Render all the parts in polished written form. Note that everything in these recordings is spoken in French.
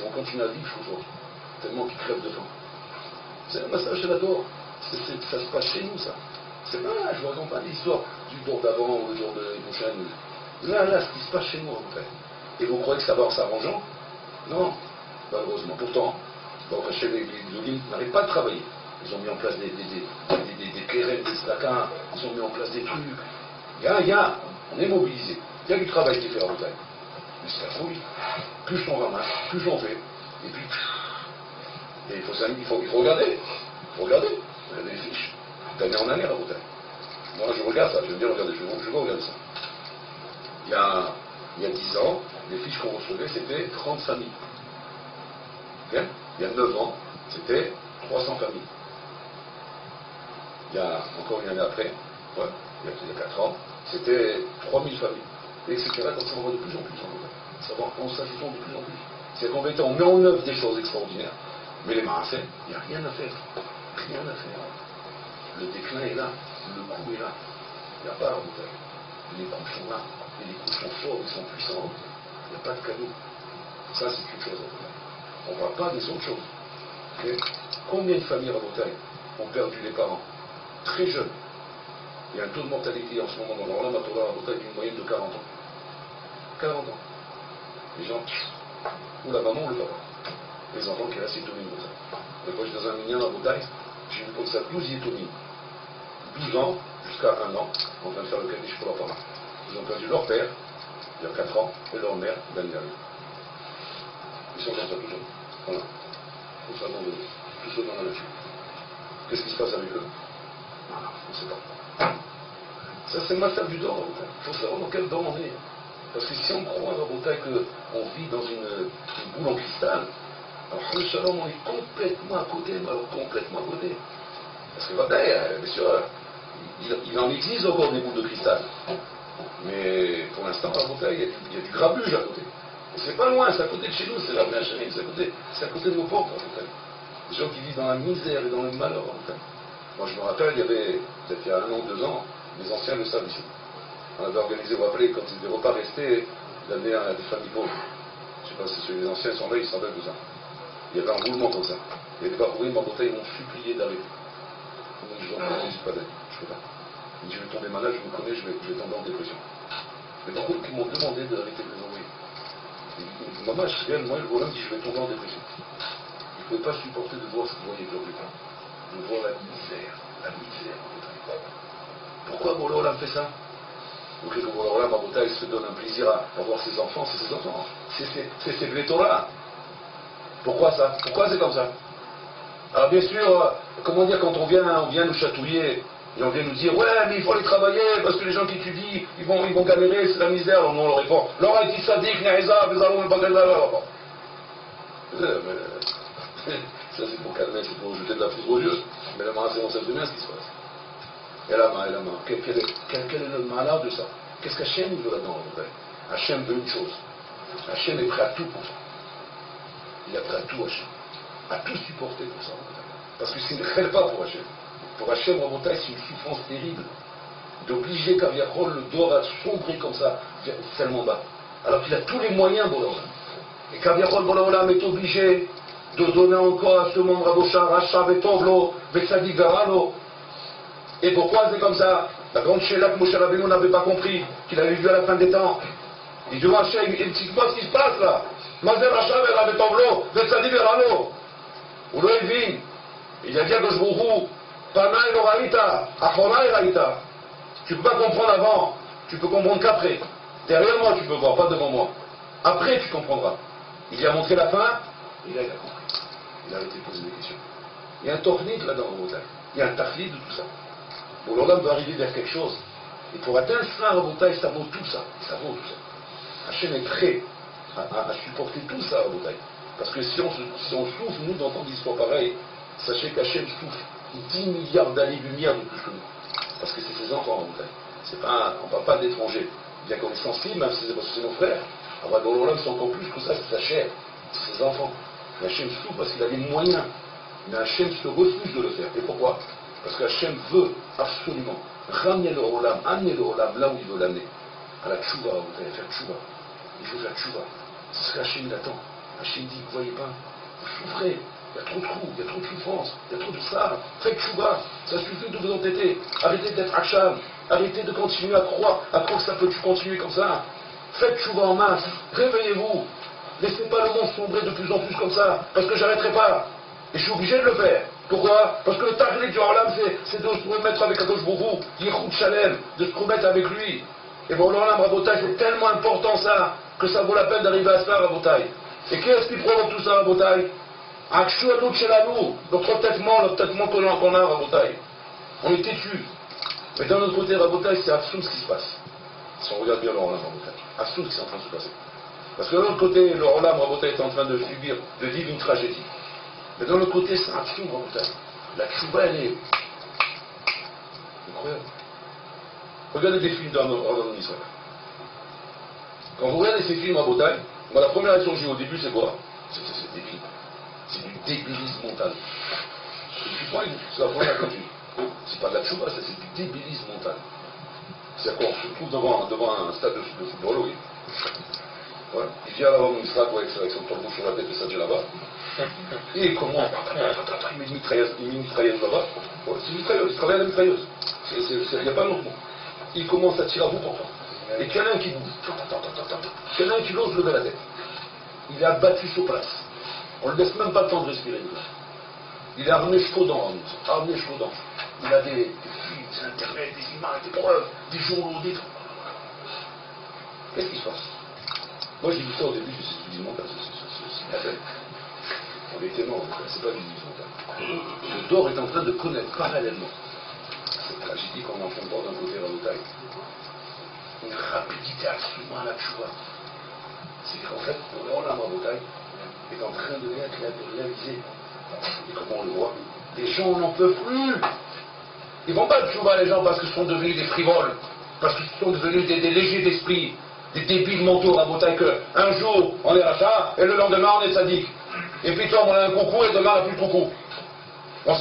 ils vont continuer à vivre, je crois, tellement qu'ils crèvent de faim. C'est un massage de la Torah. Ça se passe chez nous, ça. C'est pas, je ne raconte pas l'histoire du jour d'avant ou le jour de prochain. Là, ce qui se passe chez nous, en fait. Et vous croyez que ça va en s'arrangeant? Non, malheureusement. Pourtant, chez les Zolim n'arrivent pas à travailler. Ils ont mis en place des kérèmes, des stacans, ils ont mis en place des trucs. On est mobilisé. Il y a du travail qui est fait en montagne. Mais c'est la folie. Plus on ramasse, plus on fait. Et puis, il faut regarder. Il faut regarder les fiches. D'année en année, la montagne. Moi, je regarde ça. Je veux dire, regardez, je vais regarder ça. Il y a 10 ans, les fiches qu'on recevait, c'était 30 familles. Bien. Il y a 9 ans, c'était 300 familles. Il y a encore une année après, il y a 4 ans, c'était 3000 familles. Etc. Comme ça, on va de plus en plus en montagne. Ça va en s'ajoutant de plus en plus. C'est qu'en fait, on met en œuvre des choses extraordinaires. Mais les marassins, il n'y a rien à faire. Rien à faire. Le déclin est là. Le coup est là. Il n'y a pas en montagne. Les coups sont là. Et les coups sont forts, ils sont puissants. Il n'y a pas de cadeau. Ça, c'est une chose. On ne voit pas des autres choses. Okay. Combien de familles en montagne ont perdu les parents très jeunes? Il y a un taux de mortalité en ce moment dans l'Olam Torah en montagne d'une moyenne de 40 ans. 40 ans. Les gens, ou la maman ou le papa. Les enfants qui restent étonnés comme ça. Une fois, j'étais dans un minyan à Montagne, j'ai vu comme ça 12 étonnés. 12 ans jusqu'à 1 an, en train de faire le Kaddish pour leurs parents. Ils ont perdu leur père, il y a 4 ans, et leur mère, l'année dernière. Ils sont comme ça tout jeunes. Voilà. Comme ça, tout seuls dans la nature. Qu'est-ce qui se passe avec eux? On ne sait pas. Ça, c'est le massacre du dor. Il faut savoir dans quel dor on est. Parce que si on croit à Rabotai qu'on vit dans une boule en cristal, alors le shalom, on est complètement à côté, mais alors complètement à côté. Parce que bien sûr, il en existe encore des boules de cristal. Mais pour l'instant, à Rabotai, il y a du grabuge à côté. Et c'est pas loin, c'est à côté de chez nous, c'est là où c'est à côté de nos portes, à Rabotai. Des gens qui vivent dans la misère et dans le malheur, à Rabotai. Moi, je me rappelle, il y avait, peut-être il y a 1 an, 2 ans, les anciens le savent ici. On avait organisé, vous vous rappelez, quand des repas restés, donner à des familles pauvres. Je ne sais pas si les anciens sont là, ils s'en rappellent de ça. Il y avait un roulement comme ça. Il y avait des Barourim en bouteille, ils m'ont supplié d'arrêter. Je dis, je ne peux pas. Ils disent, je vais tomber malade, je me connais, je vais tomber en dépression. Mais par contre, ils m'ont demandé d'arrêter de les envoyer. Maman, moi, le bonhomme dit, je vais tomber en dépression. Ils ne pouvaient pas supporter de voir ce qu'ils voyaient leur plus de voir la misère en bouteille. Pourquoi Bololam fait ça? Donc le Bololam en bouteille se donne un plaisir à voir ses enfants, c'est ses enfants. C'est ses Vlétora. Pourquoi ça? Pourquoi c'est comme ça? Alors bien sûr, comment dire, quand on vient nous chatouiller, et on vient nous dire, ouais, mais il faut aller travailler, parce que les gens qui étudient, ils vont galérer, c'est la misère. Alors nous on leur répond, Laura dit sadik, Naïza, nous allons le bagage. Ça c'est pour calmer, c'est pour jeter de la poudre aux yeux. Mais la marasé, on sait bien ce qui se passe. Et la main. Quel est le malheur de ça? Qu'est-ce qu'Hachem veut là-dedans? Hachem veut une chose. Hachem est prêt à tout pour ça. Il est prêt à tout, Hachem. À tout supporter pour ça. Parce que c'est une crève pas pour Hachem. Pour Hachem, en montagne, c'est une souffrance terrible. D'obliger Kaviachol, le dor à sombrer comme ça, tellement bas. Alors qu'il a tous les moyens, Bolaolam. Et Kaviachol, Bolaolam est obligé de donner encore à ce monde Rabosha, Racha, Betovlo, Vesadi, Garalo. Et pourquoi c'est comme ça? La grande Sheila que Moshe Rabbeinu n'avait pas compris, qu'il avait vu à la fin des temps. Il dit, Hachem, il dit, vois ce qui se passe là. Mazer Racha, Betovlo, Vesadi, Garalo. Ou le Elvin. Il a dit à Gosbourou, Panaï Loraïta, Achonai Raïta. Tu ne peux pas comprendre avant, tu peux comprendre qu'après. Derrière moi, tu peux voir, pas devant moi. Après, tu comprendras. Il lui a montré la fin, et là, il a compris. Il a arrêté de poser des questions. Il y a un tornide là-dedans, il y a un tachlit de tout ça. Bon, l'homme va arriver vers quelque chose. Et pour atteindre ça, Rabotai, ça vaut tout ça. Ça vaut tout ça. Hachem est prêt à supporter tout ça, Rabotai. Parce que si on souffre, nous, d'entendre des histoires pareilles, sachez qu'Hachem souffre 10 milliards d'années-lumière de plus que nous. Parce que c'est ses enfants, Rabotai. On ne parle pas d'étrangers. Bien qu'on est sensible, même si c'est nos frères. Alors, dans l'homme, c'est encore plus que ça, c'est sa chair. C'est ses enfants. Mais Hachem souffre parce qu'il a les moyens. Mais Hachem se refuse de le faire. Et pourquoi? Parce qu'Hachem veut absolument ramener le Olam, amener le Olam là où il veut l'amener. À la tchouva, vous allez faire tchouva. Il faut faire tchouva. C'est ce qu'Hachem il attend. Hachem dit, vous voyez pas, vous souffrez, il y a trop de coups, il y a trop de souffrance, il y a trop de ça, faites chouba, ça suffit de vous entêter, arrêtez d'être Hacham, arrêtez de continuer à croire que ça peut continuer comme ça, faites chouba en masse, réveillez-vous, laissez pas le monde sombrer de plus en plus comme ça, parce que j'arrêterai pas, et je suis obligé de le faire. Pourquoi? Parce que le taglit du Olam, c'est de se remettre avec Kadosh Bourou, Yichud Shalem, de se remettre avec lui. Et bon, l'Olam Rabotai, c'est tellement important ça, que ça vaut la peine d'arriver à ça, Rabotai. Et qu'est-ce qui provoque tout ça, Rabotai? Akshuadut Shelanou, notre têtement qu'on a, Rabotai. On est têtu. Mais d'un autre côté, Rabotai, c'est absurde ce qui se passe. Si on regarde bien l'Olam Rabotai, absurde ce qui est en train de se passer. Parce que de l'autre côté, l'Olam Rabotai est en train de subir, de vivre une tragédie. Mais d'un autre côté, c'est un absurde, Rabotai. La tchouba, elle est incroyable. Regardez des films d'Arnaud Israël. Quand vous regardez ces films à Bretagne, la première réaction que j'ai au début, c'est quoi? C'est débile. C'est du débilisme mental. C'est la première que j'ai. C'est pas de la tchouba, c'est du débilisme mental. C'est quoi? On se trouve devant un stade de football, oui. Ouais. Il vient là-bas au Israël avec son tambour sur la tête et ça, j'ai là-bas. Et comment? Il met une mitrailleuse là-bas. Ouais, c'est une mitrailleuse, il travaille à la mitrailleuse. Il n'y a pas d'autre mot. Il commence à tirer à bout portant. Et qu'il y en a un qui bouge. Qu'il y en a un qui l'ose lever la tête. Il est abattu sur place. On ne lui laisse même pas le temps de respirer. Il est armé chaudant. Il a des films, des internet, des images, des preuves, des journaux, des trucs. Qu'est-ce qui se passe? Moi j'ai vu ça au début, je me suis dit, c'est la peine. On est tellement, c'est pas du mental. Le Dor est en train de connaître parallèlement cette tragédie qu'on entend voir d'un côté Rabotai. Une rapidité absolument à la tchouva. C'est qu'en fait, l'Olam Rabotai est en train de réaliser. Et comment on le voit? Les gens n'en peuvent plus. Ils vont pas de tchouva, les gens, parce qu'ils sont devenus des frivoles, parce qu'ils sont devenus des légers d'esprit, des débiles mentaux Rabotai, que un jour on est rachat et le lendemain on est sadique. Et puis toi on a un coucou et demain on n'a plus de coucou. On a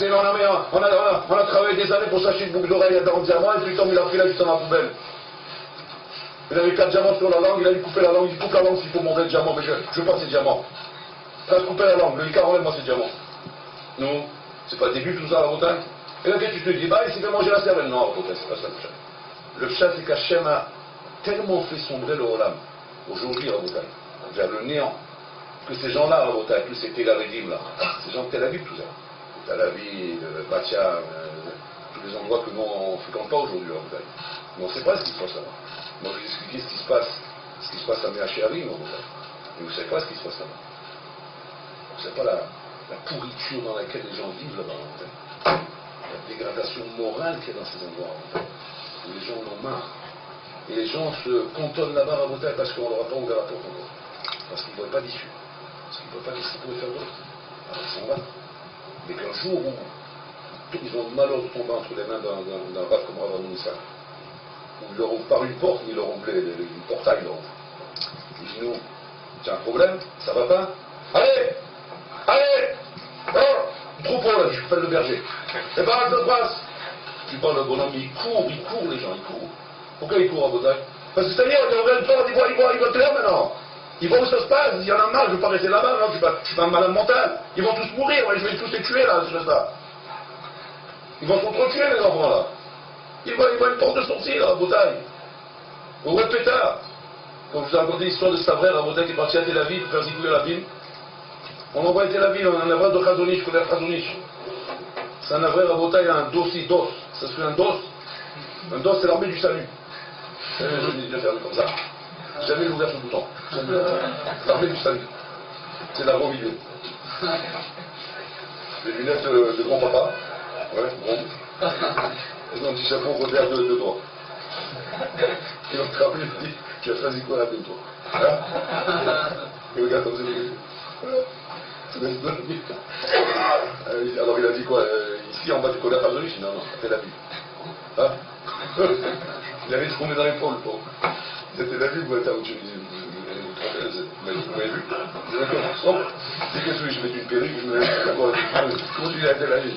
travaillé des années pour s'acheter une boucle d'oreille dans le diamant et puis Tom il a pris là juste dans la poubelle. Il avait 4 diamants sur la langue, il a dû couper la langue, il coupe la langue s'il faut montrer le diamant, mais je veux pas ces diamants. Ça va couper la langue, le Icar enlève moi ces diamants. Non, c'est pas le début tout ça, Rabotai. Et là tu te dis, bah il s'est fait manger la cervelle. Non, Rabotai, c'est pas ça le chat. Le chat c'est qu'Hachem a tellement fait sombrer le Olam, aujourd'hui Rabotai, vers le néant, que ces gens-là, Rabotai, tous ces Tel Aviv là, ces gens de Tel Aviv, tout ça. Tel Aviv, Batia, tous les endroits que nous on ne fréquente pas aujourd'hui, Rabotai. Mais on ne sait pas ce qui se passe là-bas. Moi je vais expliquer ce qui se passe à Méachéarim, Rabotai. Mais vous ne savez pas ce qui se passe là-bas. Vous ne savez pas la pourriture dans laquelle les gens vivent là-bas, Rabotai. La dégradation morale qu'il y a dans ces endroits, Rabotai. Où les gens en ont marre. Et les gens se cantonnent là-bas, Rabotai, parce qu'on ne leur a pas ouvert la porte encore. Parce qu'ils ne voient pas d'issue. Parce qu'ils ne voient pas qu'est-ce qu'ils pouvaient faire d'autre. Alors ils s'en battent. Mais qu'un jour où ils ont le malheur de tomber entre les mains d'un rave comme Rav Munissa, où ils leur ouvrent par une porte, mais ils leur ouvrent une portail, leur ouvrent. Ils disent nous, tu as un problème, ça va pas? Allez! Oh! Troupeau là, je fais le berger. Et ben, je passe! Tu parles de bonhomme, ils courent les gens, ils courent. Pourquoi ils courent à Bretagne? Parce que c'est-à-dire, ils regardent pas, ils voient clair maintenant. Ils voient où ça se passe, il y en a marre, je ne veux pas rester là-bas, non, je suis pas un malade mental. Ils vont tous mourir, ouais, je vais tous les tuer là, c'est ça. Ils vont s'entretuer les enfants là. Ils voient une porte de sortie là, à Bretagne. Au vrai pétard. Quand je vous ai raconté l'histoire de Stavrer à Bretagne qui est parti à Tel Aviv pour faire zikouiller la ville. On envoie à Tel Aviv, on a un avraire de Chazonish, je connais Chazonish. C'est un avraire à Bretagne, un dossi, dos. Ça se fait un dos. Un dos, c'est l'armée du salut. Je vais faire comme ça. Jamais ouvert ce bouton. L'armée du salut. C'est la grande vidéo. Les lunettes de grand-papa. Ouais, bon. Et un petit chapeau revers de droit. Et on te rappelle, il dit, tu as choisi quoi la peine, toi? Hein? Et regarde comme c'est alors il a dit quoi? Ici en bas tu connais pas Zoli? Non, non, Tel Aviv. Hein? Il avait dit qu'on est dans l'épaule, pauvre. C'était Tel Aviv ou à où tu vous m'avez vu? C'est qu'est-ce que je mets une perruque, je me mets comment tu viens à Tel Aviv?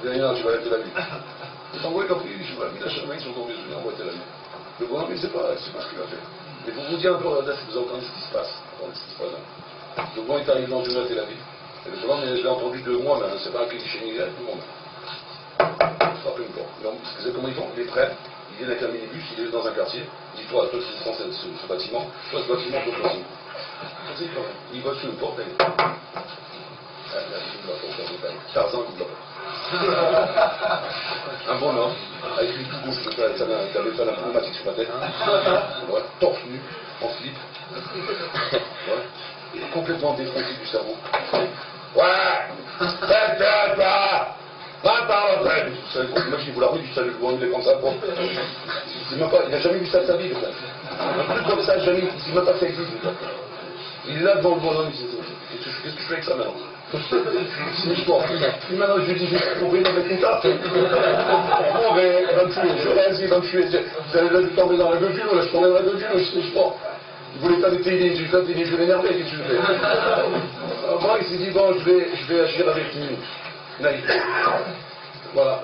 Il a dit non, tu vas à Tel Aviv. Ils sont envoyés comme ils sont mis la chemin, ils sont tombés sur lui, envoyés à Tel Aviv. Le bonhomme, il ne sait pas ce qu'il a fait. Mais pour vous dire un peu, là, si vous entendez ce qui se passe, attendez ce qui se passe là. Le vent est arrivé dans une heure Tel Aviv. Et le vent, je l'ai entendu de moi, mais c'est pas un cliché ni tout le monde. Frappe une porte. Donc, vous savez comment ils font? Ils les prennent, ils viennent avec un minibus, ils viennent dans un quartier, ils disent toi, tu prends ce bâtiment, toi, ce bâtiment, toi, ce bâtiment. Ils vont sur une porte, elle est. Tarzan qui bloque. Un bon homme, avec une tout gauche, t'avais fait un pneumatique sur la tête, ouais, torse nu, en slip, ouais, complètement défoncé du cerveau. Ouais, imaginez-vous la rue du salut, vous rendez comme ça, bon. Il n'a jamais vu ça de sa vie, un truc comme ça, jamais, il ne sait même pas que ça existe. Il est là devant le bonhomme, il dit, qu'est-ce que je fais avec ça maintenant? C'est une sport. Puis maintenant, je lui dis, je vais trouver dans mes contacts. Bon, ben, il va me tuer, je reste, il va me tuer. Là, je tombais dans la gueule du loup, là, je tombais dans la gueule du loup, c'est une sport. Il voulait pas m'éteigner, je vais l'énerver, qu'est-ce que je fais? Moi, il s'est dit, bon, je vais agir avec une naïveté. Voilà,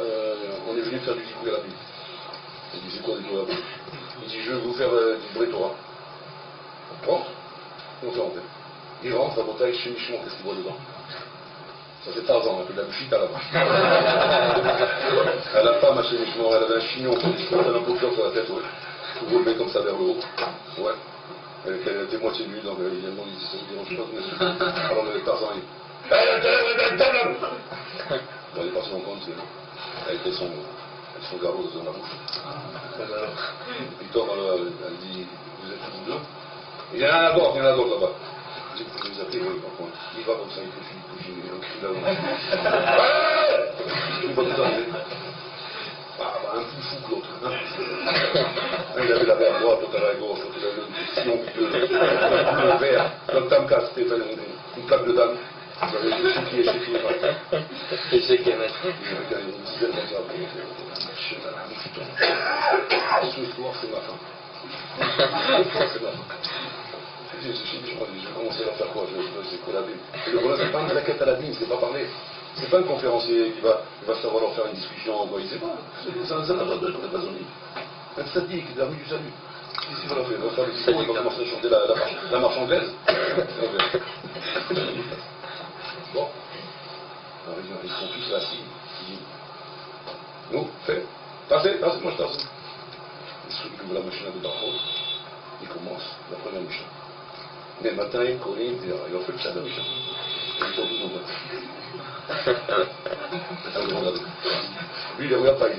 on est venu faire du zikouï à la vie. Il dit, c'est quoi du zikouï à la vie? Il dit, je vais vous faire du vrai Torah. Bon, on fait rentrer. Il rentre à Botaï chez Michon, qu'est-ce qu'il voit dedans? Ça fait Tarzan, un peu de la bouchita là-bas. La femme à chez Michon, elle avait un chignon, elle avait un peu de fleur sur la tête, ouais. Tout relevé comme ça vers le haut. Ouais. Elle était moitié nue, donc évidemment, il dit ça ne dérange pas, monsieur. Alors le Tarzan, il. Bon, il est parti en compte, elle était son garrot dans la bouche. Il tombe, elle dit, vous êtes tous deux? Il y en a un d'autre là-bas. J'ai pu les appeler, oui, par contre. Il va comme ça, il fait il un cri là-haut. Il va tout arriver. Un plus fou que l'autre. Il avait la verre à droite, l'autre à la gauche, l'autre avait le sillon bleu, le vert, le tamka, c'était une plaque de dame. Vous avez le chéquier. Et c'est qu'il y avait une dizaine comme ça. Ce soir, c'est ma fin. C'est ma fin. Je vais commencer à leur faire quoi? C'est quoi la Bible? Et le problème, c'est pas une raquette à la Bible, c'est pas parler. C'est pas un conférencier qui va savoir leur faire une discussion, quoi. Il sait pas. C'est un zénadeur de la maçonnerie. Un sadique de la rue du salut. Qu'est-ce qu'il va leur faire? Il va faire des discours, il va commencer à chanter la marche anglaise. Bon. Alors, ils sont tous assis. Il dit, nous, fais. Passez, moi je tasse. Il s'occupe de la machine à de Darfur. Il commence la première mission. Mais matin, il connaît, il a fait le chat de mission. Il est tombé dans le lui, il ne regarde pas, il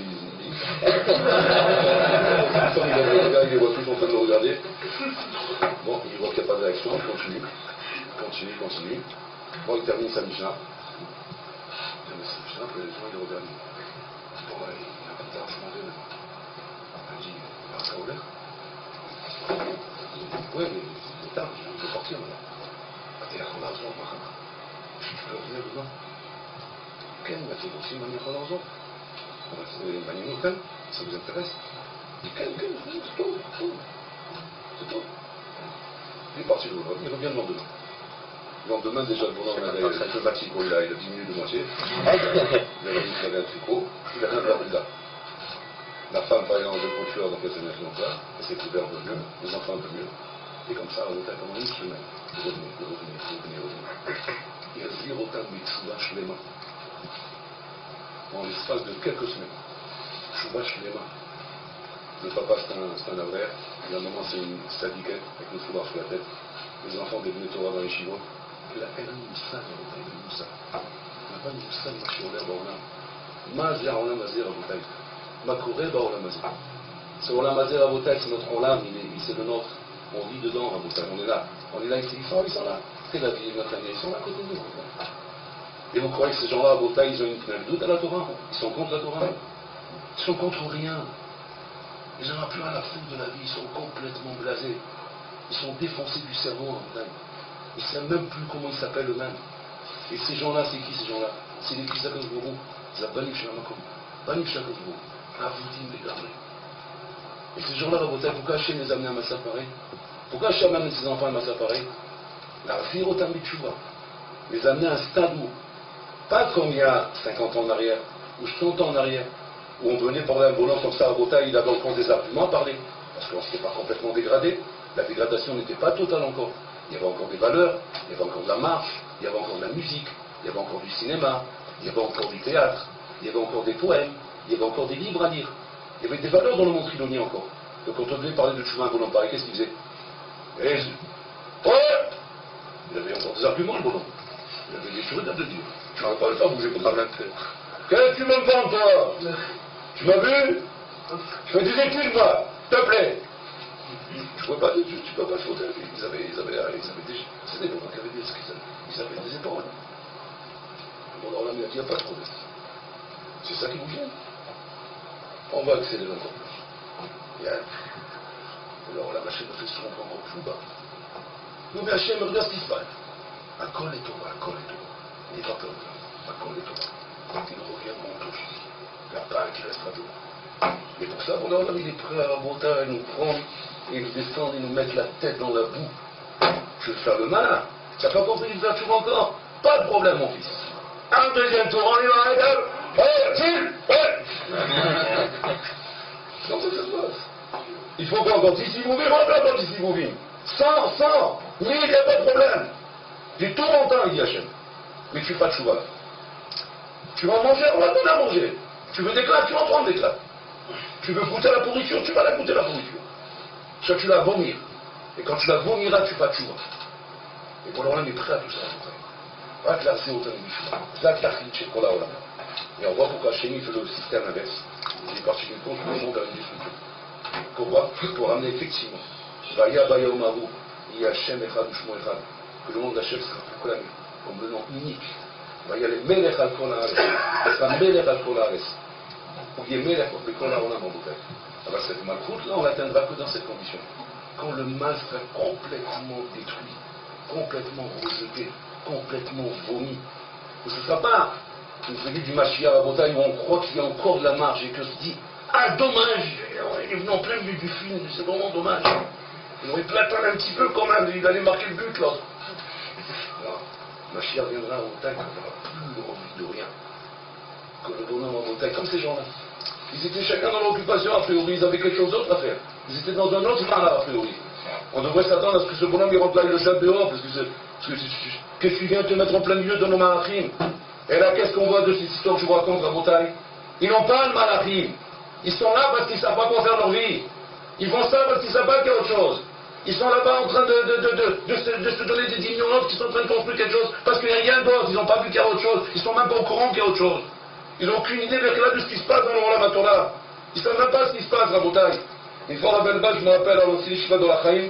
les voit tous en train de le regarder. Bon, il voit qu'il n'y a pas de réaction, il continue. Bon, il termine sa Mishnah. Puis les gens, ils regardent. Bon, il n'a pas de l'argent de même. Il dit, ça ouvert? Oui, mais c'est tard, je peux sortir maintenant. Il y a son argent, moi. Je peux revenir dedans. Quel m'a dit aussi, il m'a mis l'argent. Ça vous intéresse? C'est tout. Il est parti le volant, il revient le lendemain. Le lendemain, déjà, le volant avait un pneumatique, il a diminué de moitié. Il avait un tricot, il avait un verre là. La femme parlait dans le coiffeur, donc elle s'est mise en place, elle s'est couverte un peu mieux, les enfants un peu mieux. Et comme ça, on était pendant une semaine. Revenir. Il y a 0 temps de Chouba Shlema. En l'espace de quelques semaines. Chouba Shlema. Le papa, c'est un avraire. La maman, c'est une sadiquette avec une foulard sur la tête. Les enfants devenaient Torah dans les chivos. Elle a une moussa, une moussa. Elle n'a pas une moussa, une moussa, une moussa. Mazé à Olam Mazé Rabotai. Makouré ba Olam Mazé. C'est Olam Mazé Rabotai, c'est notre Olam, c'est le nôtre. On vit dedans, Rabotai, on est là. Ils sont là. C'est la vie, notre année, ils sont là à côté de nous. Et vous croyez que ces gens-là, Rabotai, ils ont une doute à la Torah? Ils sont contre la Torah? Ils sont contre rien. Ils n'en ont plus rien à foutre de la vie, ils sont complètement blasés. Ils sont défoncés du cerveau en vrai. Ils ne savent même plus comment ils s'appellent eux-mêmes. Et ces gens-là, c'est qui ces gens-là? C'est les Kisakos Bourou. C'est la Banim Shalamakom. Banim Shalakos Bourou. Avoudim les gamins. Et ces gens-là, pourquoi Hachem les amener à Massa pareil? Pourquoi Hachem amène ses enfants à Massa pareil? La Virotam Bichouva. Les amener à un stade où, pas comme il y a 50 ans en arrière, ou 30 ans en arrière, où on venait parler un volant comme ça à Botaï, il avait encore des arguments à parler, parce qu'on ne s'était pas complètement dégradé, la dégradation n'était pas totale encore. il y avait encore des valeurs, il y avait encore de la marche, il y avait encore de la musique, il y avait encore du cinéma, il y avait encore du théâtre, il y avait encore des poèmes, il y avait encore des livres à lire. Il y avait des valeurs dans le monde trilonien encore. Donc quand on devait parler de Chouin Bonhomme pareil, qu'est-ce qu'il faisait? Ouais! Il avait encore des arguments, le bonhomme. Il avait des choses à te dire. Tu vas pas le faire bouger comme ça. Qu'est-ce que tu me demandes, toi? Tu m'as vu? Je fais des études, moi, s'il te plaît. Tu peux pas sauter. Ils avaient des. C'est des gens qui avaient ils avaient des épaules. Bon, alors là, il n'y a pas de problème. C'est ça qui vous gêne. On va accélérer encore plus. Alors la machine me fait souvent encore plus bas. Non mais Hachem, regarde ce qui se passe. À col et Torah, à col et Torah. N'aie pas peur de ça. À col et Torah. Il revient mon touche. Il n'y a pas un qui restera debout. Et pour ça, bon, là, il est prêt à monter, à nous prendre, et nous descendre, et nous mettre la tête dans la boue. Je veux faire le malin. Tu n'as pas compris le vertu encore? Pas de problème, mon fils. Un deuxième tour, on y va, regarde. Non, ça se passe. Il faut qu'on compte ici, vous vivez, on compte ici, vous vivez. 100, 1000, il n'y a pas de problème. J'ai tout mon temps, il dit Hachem. Mais tu fais pas de chouva. Tu vas manger, on va te donner à manger. Tu veux des claques, tu vas en prendre des claques. Tu veux goûter la pourriture, tu vas la goûter la pourriture. Ça, tu la vomir. Et quand tu la vomiras, tu fais pas de chouva. Et pour l'heure, on est prêt à tout ça. Pas classé autant de chouva. Ça, classé, c'est pour la Ola. Et on voit pourquoi Hachem fait le système inverse. Il est parti d'une construction vers une destruction. Pourquoi? Pour ramener effectivement. Vaya Baya Omaru, il y a Hachem Echad Ushmo Echad. Que le nom d'Hachem sera proclamé comme le nom unique. Vaya le Melech al Kol Haaretz. Ce sera Melech al Kol Haaretz. Ou il y a Melech al Kol Haaretz en bouteille. Alors cette malchoute là, on l'atteindra que dans cette condition. Quand le mal sera complètement détruit, complètement rejeté, complètement vomi. Ce ne sera pas une figure du Mashiach à Botaï où on croit qu'il y a encore de la marge et que se dit ah dommage, il est venu en plein milieu du film, c'est vraiment dommage. Il aurait pu attendre un petit peu quand même, il allait marquer le but là. Non, Mashiach viendra à Botaï quand il n'y aura plus envie de rien. Que le bonhomme à Botaï, comme ces gens-là. Ils étaient chacun dans l'occupation, a priori, ils avaient quelque chose d'autre à faire. Ils étaient dans un autre plan, a priori. On devrait s'attendre à ce que ce bonhomme il rentre là, il le jette dehors, parce que qu'est-ce que tu viens te mettre en plein milieu de nos malachim? Et là, qu'est-ce qu'on voit de cette histoire que je vous raconte à Botaï? Ils n'ont pas le malachim. Ils sont là parce qu'ils ne savent pas quoi faire leur vie. Ils font ça parce qu'ils ne savent pas qu'il y a autre chose. Ils sont là-bas en train de se donner des ignorances qui sont en train de construire quelque chose parce qu'il n'y a rien d'autre. Ils n'ont pas vu qu'il y a autre chose. Ils ne sont même pas au courant qu'il y a autre chose. Ils n'ont aucune idée de ce qui se passe dans le Olam HaTorah. Ils ne savent même pas ce qui se passe à Botaï. Une fois à Belbas, je me rappelle, à l'Ancien Shiva de la Chaim,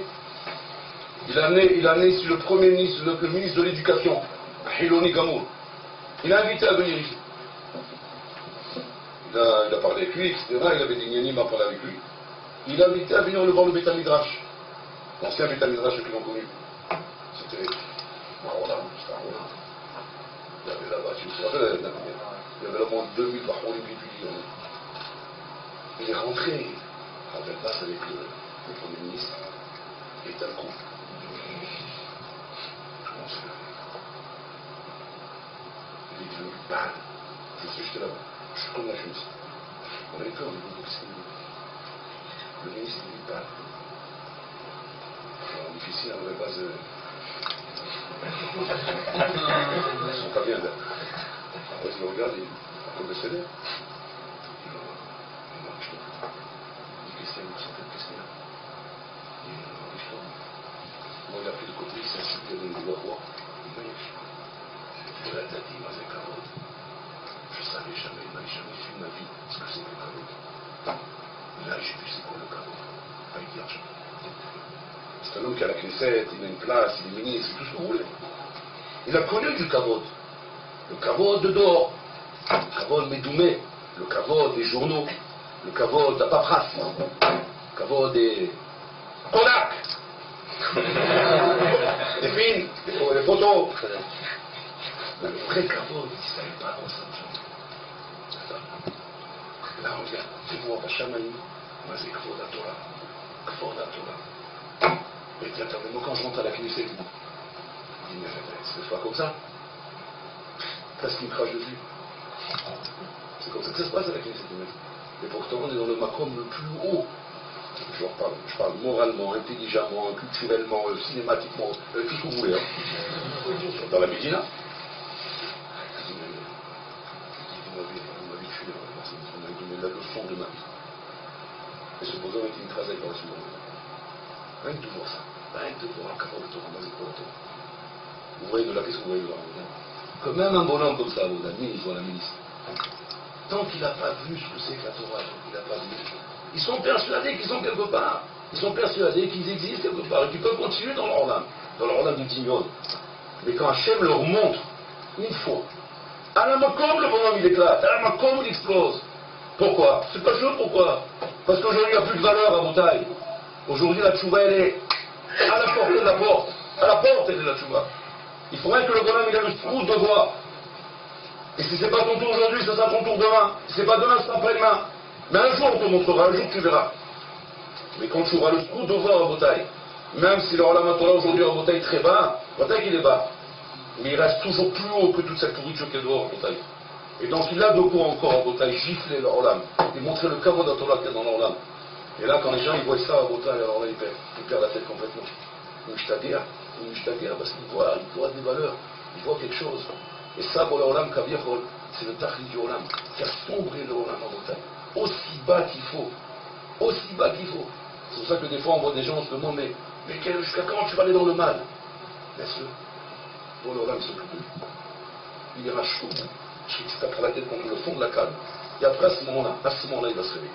il a amené ici le premier ministre, le ministre de l'Éducation, Hiloni Gamour. Il a invité à venir ici. Il a parlé avec lui, etc. Il avait des gnanim à parler avec lui. Il a invité à venir le voir le Beth Midrash. L'ancien Beth Midrash qu'ils l'ont connu. C'était Marola, c'était Marola. Il y avait là-bas, tu me rappelles, il y avait là moins de 2000 Bahorim qui étudient. Il est rentré à Belfast avec le Premier ministre. Et d'un coup, je pense que il est devenu pâle. Je suis juste là-bas. Je suis comme la chemise. On avait peur de vous aussi. Le ministre est devenu pâle. Alors, difficile à la base. Ils sont pas bien là. Alors, ils me regardent et comme le salaire. Moi, il a pris le côté, il s'est assis, il a donné le roi. Il a dit, moi, c'est carotte. Je ne savais jamais, il n'avait jamais vu ma vie ce que c'est que le carotte. Là, j'ai vu c'est quoi le carotte. Avec l'argent. C'est un homme qui a la Knesset, il a une place, il est ministre, tout ce que vous voulez. Il a connu du carotte. Le carotte de dehors. Le carotte médoumé. Le carotte des journaux. Le carotte de la paperasse. Le carotte des Kodak. Les films, les photos. Le vrai caveau, il ne savait pas quoi ça. Là, regarde, tu vois, Bachamaï, moi c'est Kvod HaTorah. Kvod HaTorah. Et il dit, attends, mais moi quand je rentre à la Knesset, il dit, mais c'est pas comme ça. Qu'est-ce qu'il me crache dessus? C'est comme ça que ça se passe à la Knesset. Et pourtant, on est dans le macron le plus haut. je parle moralement, intelligemment, culturellement, cinématiquement, tout ce que vous voulez. Hein. Dans la Médina. Vous m'avez tué, on m'avait donné la leçon de ma vie. Et ce bonhomme était une trace avec la seconde. Rien que de voir ça. Rien que de voir un capable de ramasser pour le temps. Vous voyez de là, qu'est-ce que vous voyez de là? Que même un bonhomme comme ça, vos amis, ils sont à la milice. Tant qu'il n'a pas vu ce que c'est que la Torah, tant qu'il n'a pas vu, ils sont persuadés qu'ils sont quelque part. Ils sont persuadés qu'ils existent quelque part et qu'ils peuvent continuer dans leur âme du Tignon. Mais quand Hachem leur montre, une fois, à la makom, le bonhomme il éclate, à la makom il explose. Pourquoi? C'est pas sûr pourquoi. Parce qu'aujourd'hui il n'y a plus de valeur à Boutaï. Aujourd'hui la tchouva elle est à la porte de la porte. À la porte elle est la tchouva. Il faudrait que le bonhomme il ait le sprout de voir. Et si c'est pas ton tour aujourd'hui, ce sera ton tour demain. Si c'est pas demain, ce sera après-demain. Mais un jour on te montrera, un jour tu verras. Mais quand tu auras le sprout de voir à Boutaï, même si le Olam Torah aujourd'hui en Boutaï très bas, Boutaï il est bas. Mais il reste toujours plus haut que toute cette pourriture qu'il doit en Boutaï. Et donc il a de quoi encore en Boutaï gifler le Olam et montrer le kavod à Torah qu'il y a dans l'Olam. Et là quand les gens ils voient ça à Boutaï, alors là ils perdent la tête complètement. Une mishtadir, parce qu'ils voient des valeurs, ils voient quelque chose. Et ça pour le Olam Kaviachol, c'est le tachlit du Olam, qui a sombré le Olam en Boutaï. Aussi bas qu'il faut. Aussi bas qu'il faut. C'est pour ça que des fois on voit des gens, on se demande, mais jusqu'à quand tu vas aller dans le mal? Bien sûr. Pour le Olam, il s'occupe de lui. Il ira chaud. Je sais qu'il se tapera la tête contre le fond de la canne. Et après, à ce moment-là, il va se réveiller.